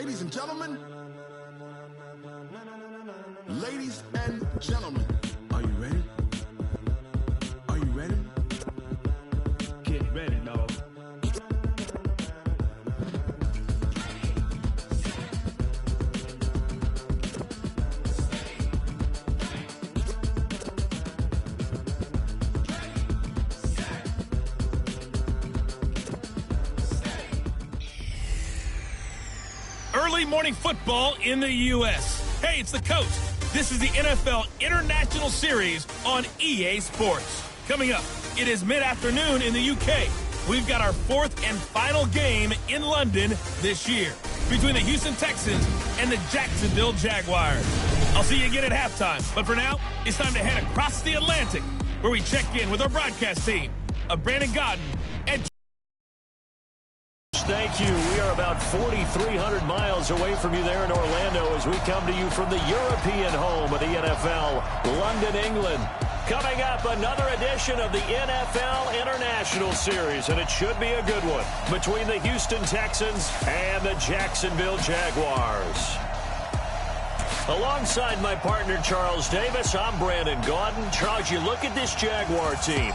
Ladies and gentlemen, are you ready? Are you ready? Get ready, dog. Early morning football in the U.S. Hey, it's the coach. This is the NFL International Series on EA Sports. Coming up, it is mid-afternoon in the U.K. We've got our fourth and final game in London this year between the Houston Texans and the Jacksonville Jaguars. I'll see you again at halftime. But for now, it's time to head across the Atlantic, where we check in with our broadcast team of Brandon Godden and Thank you. We are about 4,300 miles away from you there in Orlando as we come to you from the European home of the NFL, London, England. Coming up, another edition of the NFL International Series, and it should be a good one, between the Houston Texans and the Jacksonville Jaguars. Alongside my partner, Charles Davis, I'm Brandon Gaudin. Charles, you look at this Jaguar team.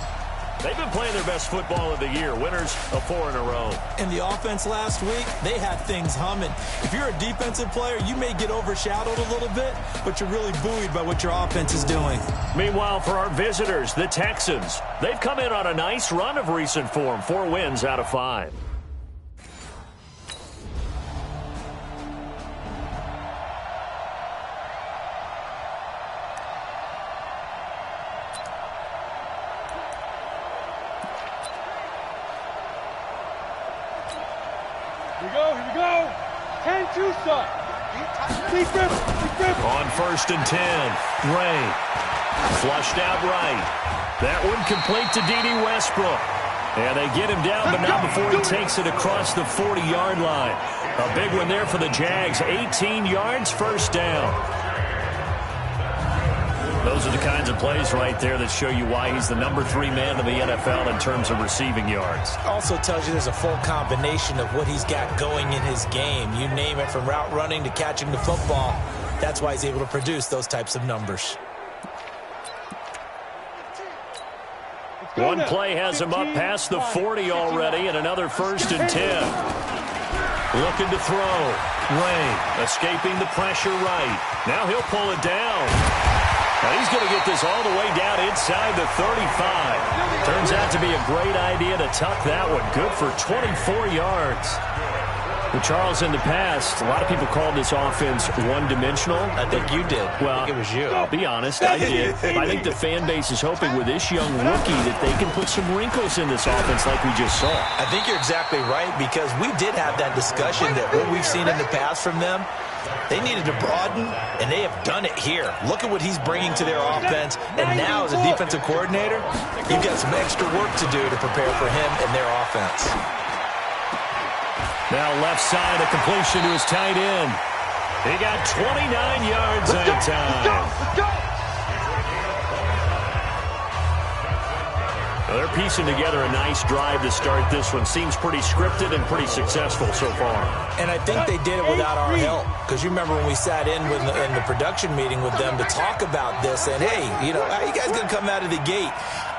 They've been playing their best football of the year, winners of 4 in a row. And the offense last week, they had things humming. If you're a defensive player, you may get overshadowed a little bit, but you're really buoyed by what your offense is doing. Meanwhile, for our visitors, the Texans, they've come in on a nice run of recent form, 4 wins out of 5. Here we go. 10-2 stop. On 1st and 10, Ray. Flushed out right. That one complete to D.D. Westbrook. And they get him down, but not before he takes it across the 40-yard line. A big one there for the Jags. 18 yards, first down. Those are the kinds of plays right there that show you why he's the number 3 man in the NFL in terms of receiving yards. Also tells you there's a full combination of what he's got going in his game. You name it, from route running to catching the football. That's why he's able to produce those types of numbers. One play has him up past the 40 already, and another 1st and 10. Looking to throw. Ray escaping the pressure right. Now he'll pull it down. Now he's going to get this all the way down inside the 35. Turns out to be a great idea to tuck that one. Good for 24 yards. Well, Charles, in the past, a lot of people called this offense one-dimensional. I think you did. Well, I think it was you. I'll be honest, I did. I think the fan base is hoping with this young rookie that they can put some wrinkles in this offense like we just saw. I think you're exactly right, because we did have that discussion that what we've seen in the past from them, they needed to broaden, and they have done it here. Look at what he's bringing to their offense, and now as a defensive coordinator, you've got some extra work to do to prepare for him and their offense. Now left side, a completion to his tight end. He got 29 yards that time. Let's go. Well, they're piecing together a nice drive to start this one. Seems pretty scripted and pretty successful so far. And I think they did it without our help, because you remember when we sat in the production meeting with them to talk about this, and hey, you know, how you guys going to come out of the gate?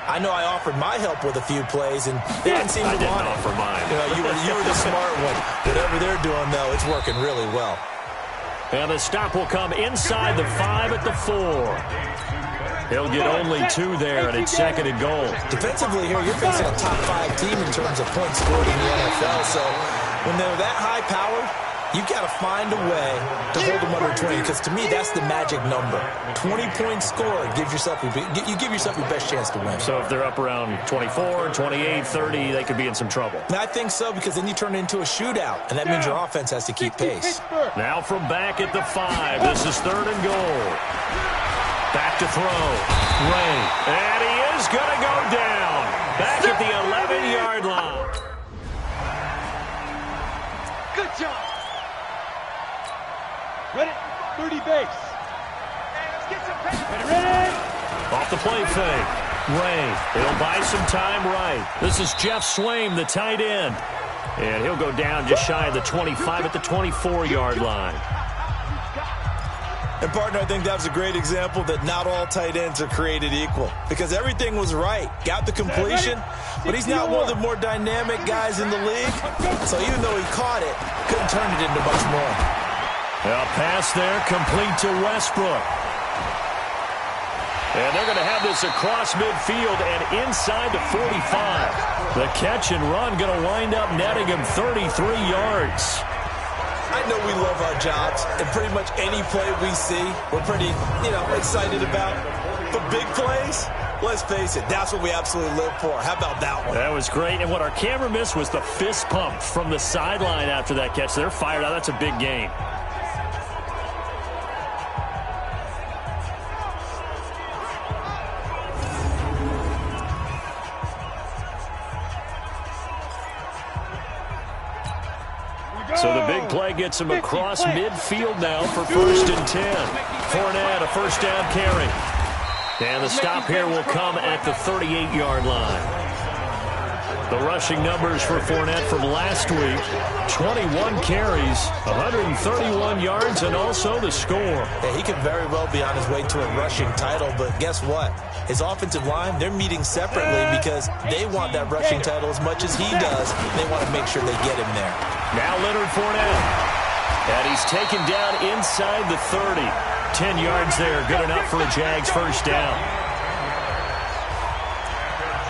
I know I offered my help with a few plays, and they didn't seem to want it. I didn't offer mine. You know, you were the smart one. Whatever they're doing, though, it's working really well. And the stop will come inside the 5 at the 4. He'll get only 2 there, and it's 2nd and goal. Defensively here, you're facing a top 5 team in terms of points scored in the NFL, so when they're that high powered, you've got to find a way to hold them under 20, because to me, that's the magic number. 20 points scored gives yourself you give yourself your best chance to win. So if they're up around 24, 28, 30, they could be in some trouble. And I think so, because then you turn it into a shootout, and that means your offense has to keep pace. Now from back at the 5, this is 3rd and goal. Back to throw. Ray. And he is going to go down. Back at the 11-yard line. Good job. Ready? 30 base. Let's get some pace. Ready? Off the play fake. Ray. He'll buy some time right. This is Jeff Swaim, the tight end. And he'll go down just shy of the 25 at the 24-yard line. And, partner, I think that was a great example that not all tight ends are created equal, because everything was right. Got the completion, but he's not one of the more dynamic guys in the league. So even though he caught it, couldn't turn it into much more. A pass there, complete to Westbrook. And they're going to have this across midfield and inside the 45. The catch and run going to wind up netting him 33 yards. I know we love our jobs, and pretty much any play we see, we're pretty, excited about. But big plays, let's face it, that's what we absolutely live for. How about that one? That was great, and what our camera missed was the fist pump from the sideline after that catch. They're fired out. That's a big game. So the big play gets him across midfield now for 1st and 10. Fournette, a first down carry. And the stop here will come at the 38-yard line. The rushing numbers for Fournette from last week, 21 carries, 131 yards, and also the score. Yeah, he could very well be on his way to a rushing title, but guess what? His offensive line, they're meeting separately because they want that rushing title as much as he does. They want to make sure they get him there. Now Leonard Fournette. And he's taken down inside the 30. 10 yards there, good enough for a Jags first down.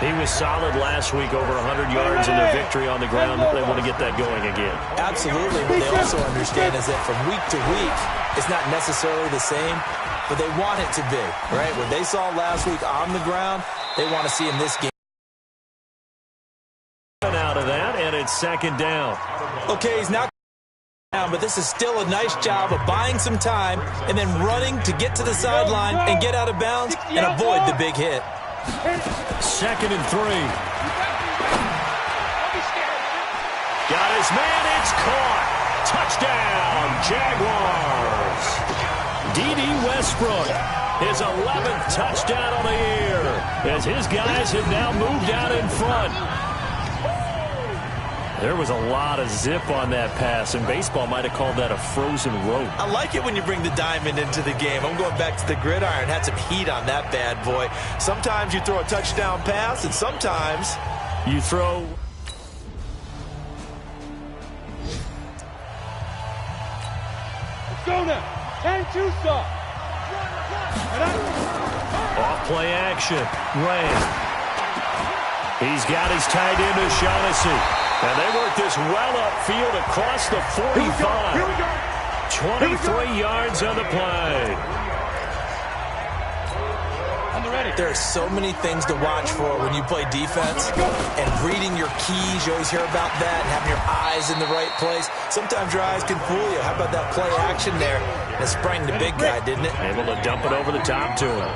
He was solid last week, over 100 yards in their victory on the ground. They want to get that going again. Absolutely. What they also understand is that from week to week, it's not necessarily the same, but they want it to be, right? What they saw last week on the ground, they want to see in this game. Out of that, and it's second down. Okay, he's not down, but this is still a nice job of buying some time and then running to get to the sideline and get out of bounds and avoid the big hit. 2nd and 3. Got his man, it's caught. Touchdown, Jaguars. D.D. Westbrook, his 11th touchdown on the year, as his guys have now moved out in front. There was a lot of zip on that pass, and baseball might have called that a frozen rope. I like it when you bring the diamond into the game. I'm going back to the gridiron. Had some heat on that bad boy. Sometimes you throw a touchdown pass, and sometimes you throw... Let's go now. 10-2 stop. Off play action. Ray. He's got his tight end O'Shaughnessy. And they work this well upfield across the 45. 23 yards on the play. There are so many things to watch for when you play defense. And reading your keys, you always hear about that, and having your eyes in the right place. Sometimes your eyes can fool you. How about that play action there? And it sprang the big guy, didn't it? Able to dump it over the top to him.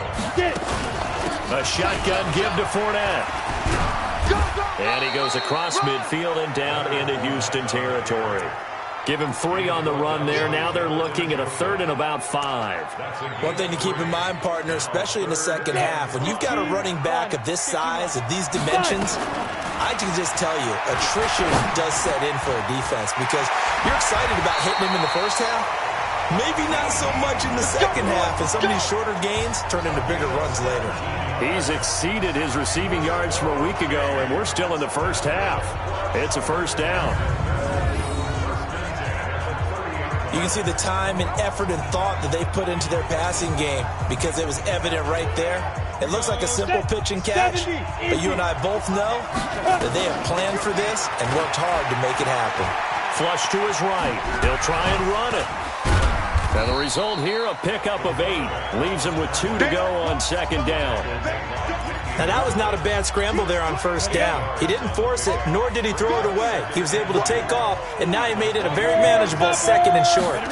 A shotgun give to Fournette. And he goes across midfield and down into Houston territory. Give him 3 on the run there. Now they're looking at a 3rd and about 5. One thing to keep in mind, partner, especially in the second half, when you've got a running back of this size, of these dimensions, I can just tell you, attrition does set in for a defense because you're excited about hitting him in the first half. Maybe not so much in the second half, and some of these shorter gains turn into bigger runs later. He's exceeded his receiving yards from a week ago, and we're still in the first half. It's a first down. You can see the time and effort and thought that they put into their passing game because it was evident right there. It looks like a simple pitch and catch, but you and I both know that they have planned for this and worked hard to make it happen. Flush to his right. He'll try and run it. And the result here, a pickup of 8. Leaves him with 2 to go on second down. Now, that was not a bad scramble there on first down. He didn't force it, nor did he throw it away. He was able to take off, and now he made it a very manageable 2nd and short.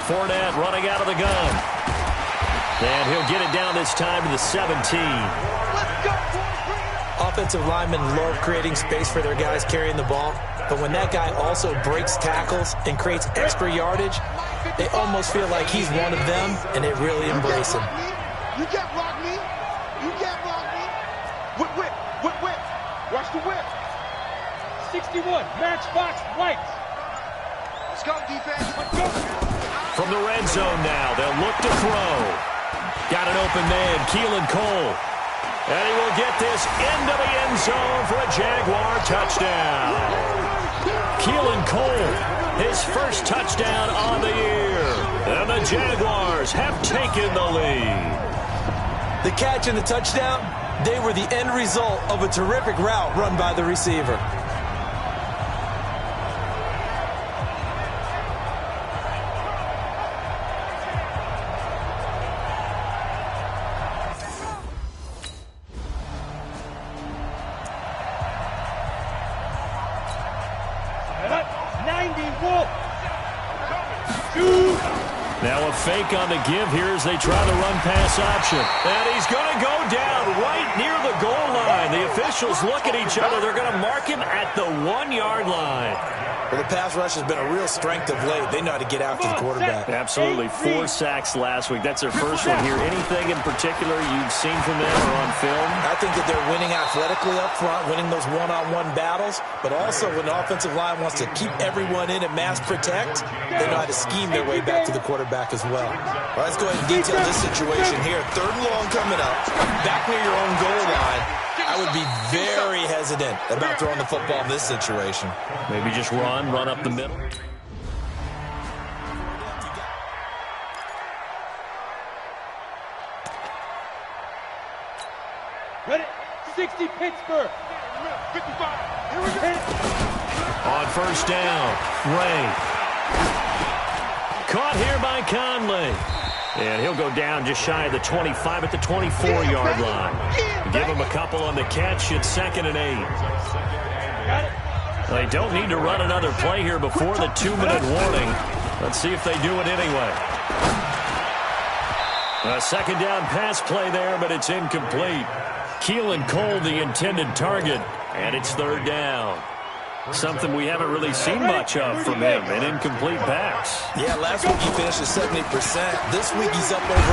Fournette running out of the gun. And he'll get it down this time to the 17. Offensive linemen love creating space for their guys carrying the ball, but when that guy also breaks tackles and creates extra yardage, they almost feel like he's one of them, and they really embrace him. You can't block me. You can't block me. Whip, whip, whip, whip. Watch the whip. 61, Matchbox White. Let's go, defense. Let's go. From the red zone now, they'll look to throw. Got an open man, Keelan Cole. And he will get this into the end zone for a Jaguar touchdown. Keelan Cole, his first touchdown on the year. And the Jaguars have taken the lead. The catch and the touchdown, they were the end result of a terrific route run by the receiver. Now a fake on the give here as they try the run-pass option. And he's going to go down right near the goal line. The officials look at each other. They're going to mark him at the 1-yard line. Well, the pass rush has been a real strength of late. They know how to get after the quarterback. Absolutely. 4 sacks last week. That's their first one here. Anything in particular you've seen from them or on film? I think that they're winning athletically up front, winning those one-on-one battles, but also when the offensive line wants to keep everyone in and mass protect, they know how to scheme their way back to the quarterback as well. Let's go ahead and detail this situation here. 3rd and long coming up, back near your own goal line. I would be very hesitant about throwing the football in this situation. Maybe just run up the middle. Ready? 60 Pittsburgh. 55. Here we go. On first down, Ray. Caught here by Conley. And he'll go down just shy of the 25 at the 24-yard line. Give him a couple on the catch. It's 2nd and 8. They don't need to run another play here before the 2-minute warning. Let's see if they do it anyway. A 2nd down pass play there, but it's incomplete. Keelan Cole, the intended target, and it's 3rd down. Something we haven't really seen much of from him, an incomplete pass. Yeah, last week he finished at 70%. This week he's up over 80%.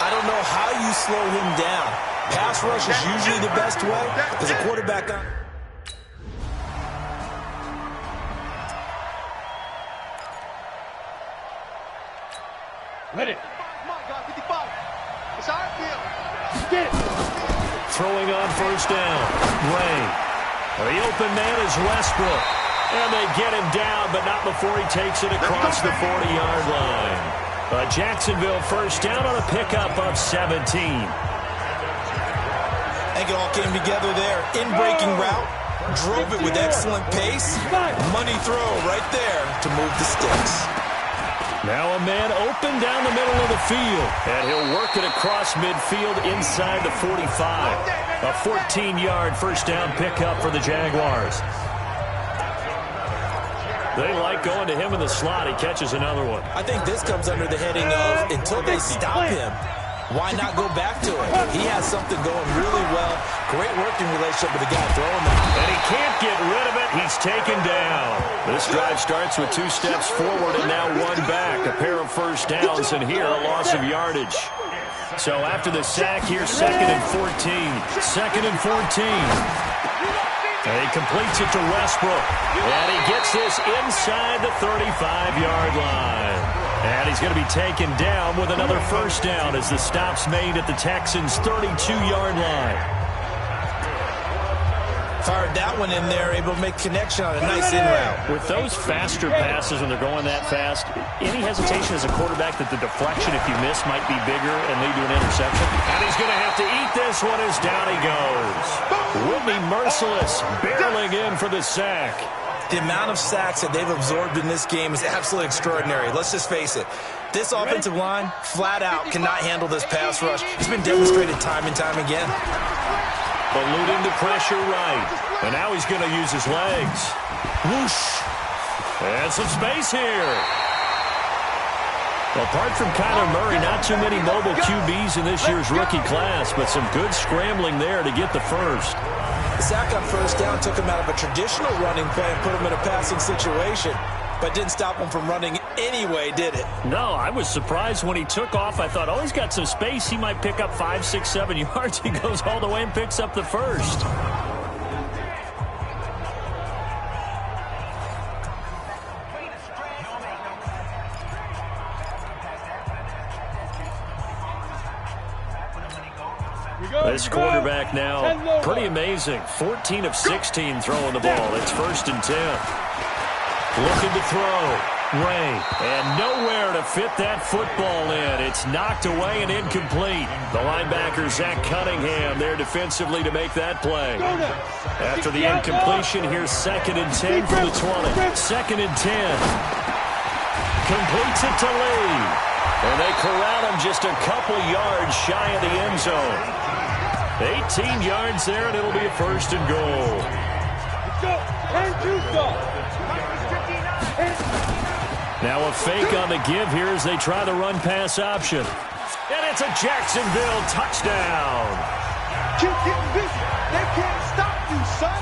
I don't know how you slow him down. Pass rush is usually the best way as a quarterback. Ready. My God, 55. It's our field. Get it. Throwing on first down, Ray. The open man is Westbrook. And they get him down, but not before he takes it across the 40-yard line. A Jacksonville first down on a pickup of 17. I think it all came together there. In-breaking route, drove it with excellent pace. Money throw right there to move the sticks. Now a man open down the middle of the field. And he'll work it across midfield inside the 45. A 14-yard first down pickup for the Jaguars. They like going to him in the slot. He catches another one. I think this comes under the heading of until they stop him, why not go back to it? He has something going really well. Great working relationship with the guy throwing them. And he can't get rid of it. He's taken down. This drive starts with 2 steps forward and now 1 back. A pair of first downs and here a loss of yardage. So after the sack, here's 2nd and 14. 2nd and 14. And he completes it to Westbrook. And he gets this inside the 35-yard line. And he's going to be taken down with another first down as the stop's made at the Texans' 32-yard line. Fired that one in there, able to make connection on a nice in route. With those faster passes when they're going that fast, any hesitation as a quarterback that the deflection, if you miss, might be bigger and lead to an interception? And he's going to have to eat this one as down he goes. Will be merciless, barreling in for the sack. The amount of sacks that they've absorbed in this game is absolutely extraordinary. Let's just face it. This offensive line, flat out, cannot handle this pass rush. It's been demonstrated time and time again. Eluding the pressure right. And now he's going to use his legs. Whoosh. And some space here. Apart from Kyler Murray, not too many mobile QBs in this year's rookie class, but some good scrambling there to get the first. The sack on first down took him out of a traditional running play and put him in a passing situation, but didn't stop him from running anyway, did it? No, I was surprised when he took off. I thought, oh, he's got some space. He might pick up 5, 6, 7 yards. He goes all the way and picks up the first. This quarterback now, pretty amazing. 14 of 16 throwing the ball. It's 1st and 10. Looking to throw. Ray, and nowhere to fit that football in. It's knocked away and incomplete. The linebacker, Zach Cunningham, there defensively to make that play. After the incompletion, here's 2nd and 10 from the 20. 2nd and 10. Completes it to Lee. And they corral him just a couple yards shy of the end zone. 18 yards there, and it'll be a 1st and goal. Now a fake on the give here as they try the run-pass option. And it's a Jacksonville touchdown. Keep getting busy. They can't stop you, son.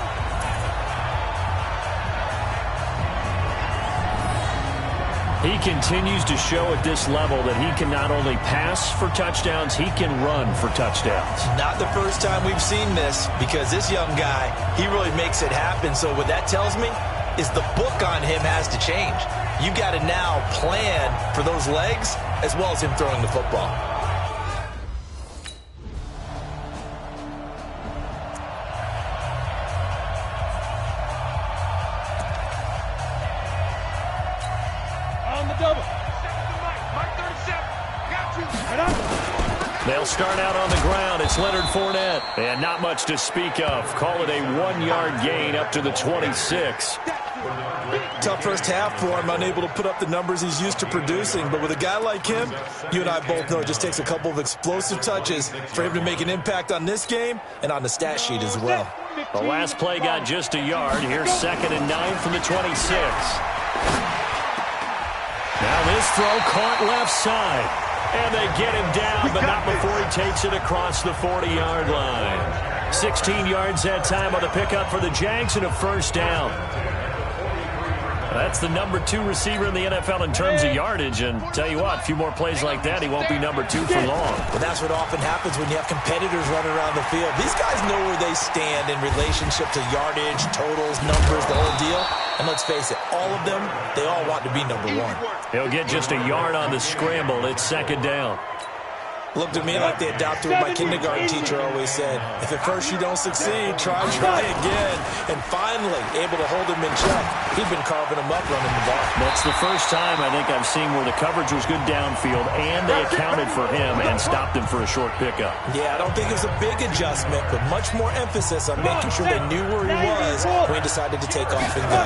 He continues to show at this level that he can not only pass for touchdowns, he can run for touchdowns. Not the first time we've seen this, because this young guy, he really makes it happen. So what that tells me is the book on him has to change. You got to now plan for those legs as well as him throwing the football. On the double. They'll start out on the ground. It's Leonard Fournette. And not much to speak of. Call it a 1-yard gain up to the 26. Tough first half for him, unable to put up the numbers he's used to producing. But with a guy like him, you and I both know it just takes a couple of explosive touches for him to make an impact on this game and on the stat sheet as well. The last play got just a yard. Here's 2nd and 9 from the 26. Now this throw caught left side. And they get him down, but not before he takes it across the 40-yard line. 16 yards that time on the pickup for the Jags and a 1st down. That's the number 2 receiver in the NFL in terms of yardage. And tell you what, a few more plays like that, he won't be number 2 for long. And that's what often happens when you have competitors running around the field. These guys know where they stand in relationship to yardage, totals, numbers, the whole deal. And let's face it, all of them, they all want to be number 1. He'll get just a yard on the scramble. It's 2nd down. Looked to me like they adopted what my kindergarten teacher always said. If at first you don't succeed, try again. And finally, able to hold him in check. He'd been carving him up running the ball. That's the first time I think I've seen where the coverage was good downfield and they accounted for him and stopped him for a short pickup. Yeah, I don't think it was a big adjustment, but much more emphasis on making sure they knew where he was when he decided to take off and go.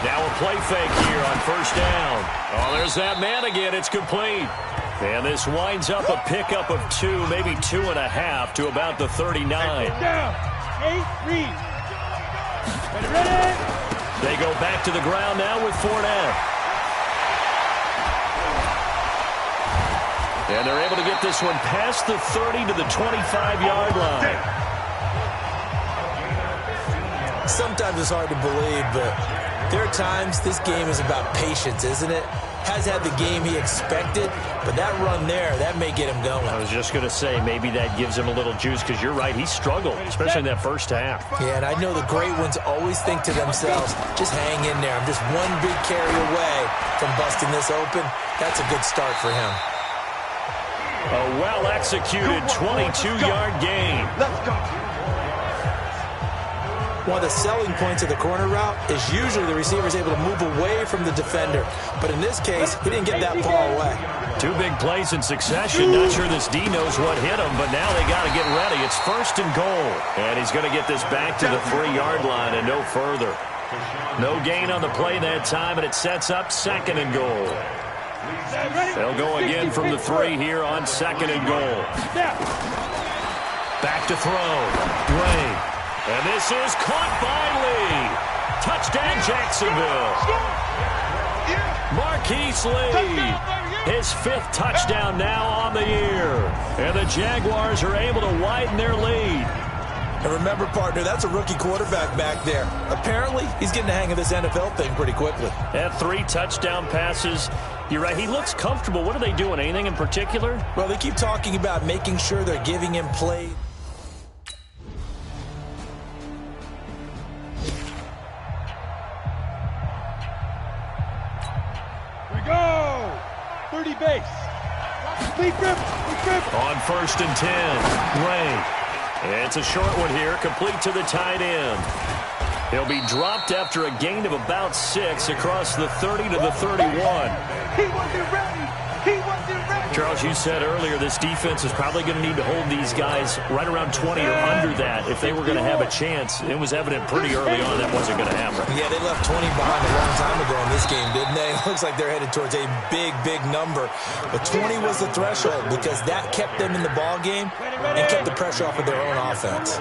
Now a play fake here on 1st down. Oh, there's that man again. It's complete. And this winds up a pickup of 2, maybe 2.5 to about the 39. Down. 8, read. Ready. They go back to the ground now with Fournette. And they're able to get this one past the 30 to the 25-yard line. Sometimes it's hard to believe, but there are times this game is about patience, isn't it? Has had the game he expected, but that run there, that may get him going. I was just going to say, maybe that gives him a little juice, because you're right, he struggled, especially in that first half. Yeah, and I know the great ones always think to themselves, just hang in there. I'm just one big carry away from busting this open. That's a good start for him. A well-executed 22-yard gain. Let's go. One of the selling points of the corner route is usually the receiver is able to move away from the defender. But in this case, he didn't get that far away. 2 big plays in succession. Not sure this D knows what hit him, but now they got to get ready. It's 1st and goal. And he's going to get this back to the 3-yard line and no further. No gain on the play that time, and it sets up 2nd and goal. They'll go again from the 3 here on 2nd and goal. Back to throw. Ray. And this is caught by Lee. Touchdown, Jacksonville. Marquise Lee, his 5th touchdown now on the year. And the Jaguars are able to widen their lead. And remember, partner, that's a rookie quarterback back there. Apparently, he's getting the hang of this NFL thing pretty quickly. Had 3 touchdown passes. You're right, he looks comfortable. What are they doing, anything in particular? Well, they keep talking about making sure they're giving him play. Go! 30 base. On 1st and 10, Ray. It's a short one here, complete to the tight end. He'll be dropped after a gain of about 6 across the 30 to the 31. He wasn't ready. He wasn't ready. Charles, you said earlier this defense is probably going to need to hold these guys right around 20 or under that if they were going to have a chance. It was evident pretty early on that wasn't going to happen. Yeah, they left 20 behind a long time ago in this game, didn't they? It looks like they're headed towards a big, big number. But 20 was the threshold because that kept them in the ball game and kept the pressure off of their own offense.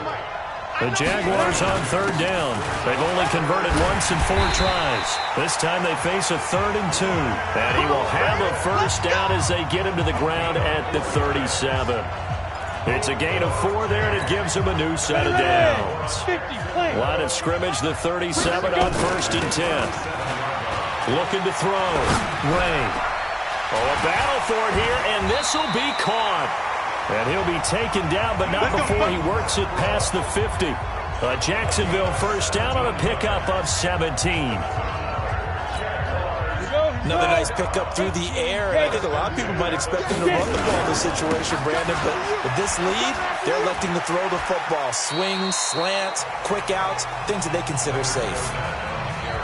The Jaguars on 3rd down. They've only converted once in 4 tries. This time they face a 3rd and 2. And he will have a first down as they get him to the ground at the 37. It's a gain of 4 there, and it gives him a new set of downs. Line of scrimmage, the 37 on 1st and 10. Looking to throw. Ray. Oh, a battle for it here, and this will be caught. And he'll be taken down, but not before he works it past the 50. A Jacksonville first down on a pickup of 17. Another nice pickup through the air, and I think a lot of people might expect him to run the ball in this situation, Brandon, but with this lead, they're electing to throw the football. Swings, slants, quick outs, things that they consider safe.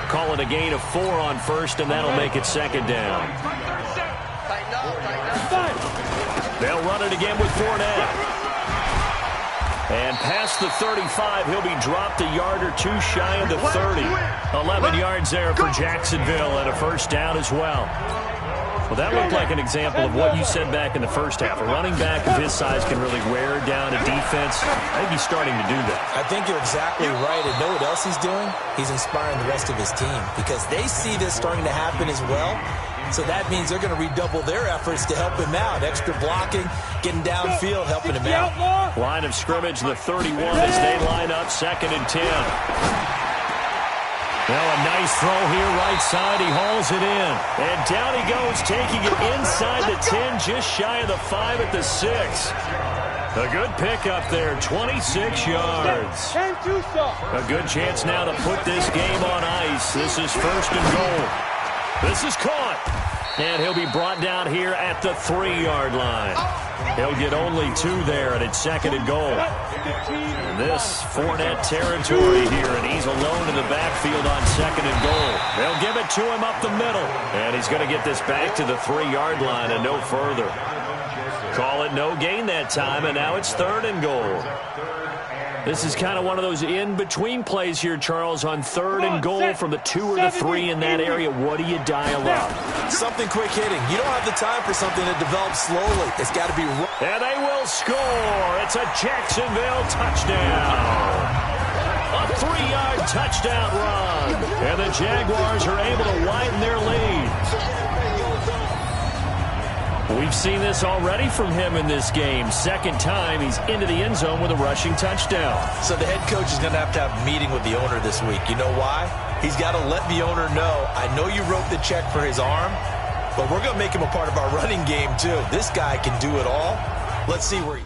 Call it a gain of 4 on 1st, and that'll make it 2nd down. They'll run it again with Fournette. And past the 35, he'll be dropped a yard or 2 shy of the 30. 11 yards there for Jacksonville and a first down as well. Well, that looked like an example of what you said back in the first half. A running back of his size can really wear down a defense. I think he's starting to do that. I think you're exactly right. And know what else he's doing? He's inspiring the rest of his team because they see this starting to happen as well. So that means they're going to redouble their efforts to help him out. Extra blocking, getting downfield, helping him out. Line of scrimmage, the 31 as they line up 2nd and 10. Now a nice throw here, right side. He hauls it in. And down he goes, taking it inside the 10, just shy of the 5 at the 6. A good pickup there, 26 yards. A good chance now to put this game on ice. This is 1st and goal. This is caught. And he'll be brought down here at the 3-yard line. He'll get only 2 there, and it's 2nd and goal. And this Fournette territory here, and he's alone in the backfield on 2nd and goal. They'll give it to him up the middle. And he's going to get this back to the 3-yard line and no further. Call it no gain that time, and now it's 3rd and goal. This is kind of one of those in-between plays here, Charles, on 3rd and goal from the 2 or the 3 in that area. What do you dial up? Something quick hitting. You don't have the time for something that develops slowly. It's got to be... And they will score. It's a Jacksonville touchdown. A 3-yard touchdown run. And the Jaguars are able to widen their lead. We've seen this already from him in this game. 2nd time he's into the end zone with a rushing touchdown. So the head coach is going to have a meeting with the owner this week. You know why? He's got to let the owner know, I know you wrote the check for his arm, but we're going to make him a part of our running game too. This guy can do it all. Let's see where he...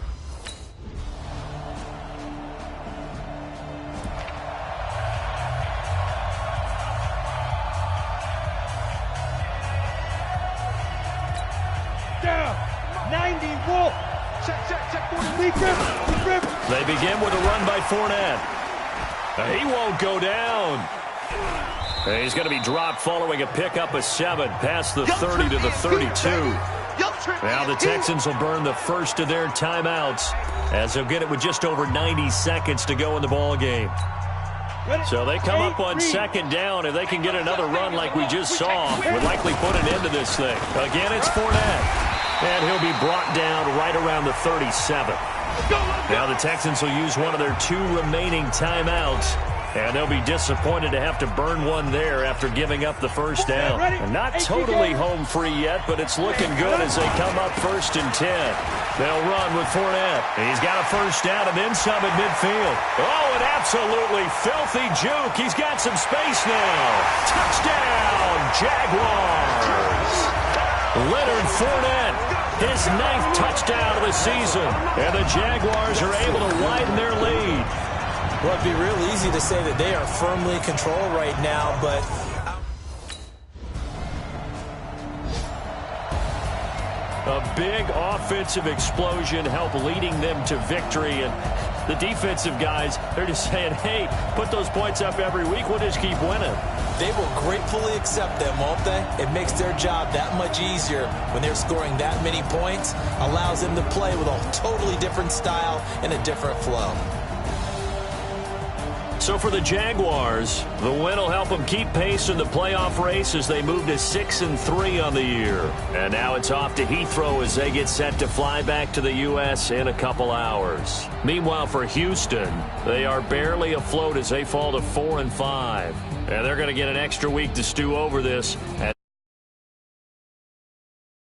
They begin with a run by Fournette. He won't go down. He's going to be dropped following a pickup of 7 past the 30 to the 32. Now the Texans will burn the first of their timeouts as they'll get it with just over 90 seconds to go in the ball game. So they come up on 2nd down. If they can get another run like we just saw, would likely put an end to this thing. Again, it's Fournette. And he'll be brought down right around the 37. Now the Texans will use one of their 2 remaining timeouts. And they'll be disappointed to have to burn one there after giving up the first down. And not totally home free yet, but it's looking good as they come up 1st and 10. They'll run with Fournette. He's got a first down and then some at midfield. Oh, an absolutely filthy juke. He's got some space now. Touchdown, Jaguars. Leonard Fournette, his 9th touchdown of the season. And the Jaguars are able to widen their lead. Well, it'd be real easy to say that they are firmly in control right now, but A big offensive explosion helped leading them to victory. And the defensive guys, they're just saying, hey, put those points up every week. We'll just keep winning. They will gratefully accept them, won't they? It makes their job that much easier when they're scoring that many points. Allows them to play with a totally different style and a different flow. So for the Jaguars, the win will help them keep pace in the playoff race as they move to 6-3 on the year. And now it's off to Heathrow as they get set to fly back to the U.S. in a couple hours. Meanwhile, for Houston, they are barely afloat as they fall to 4-5. And they're going to get an extra week to stew over this.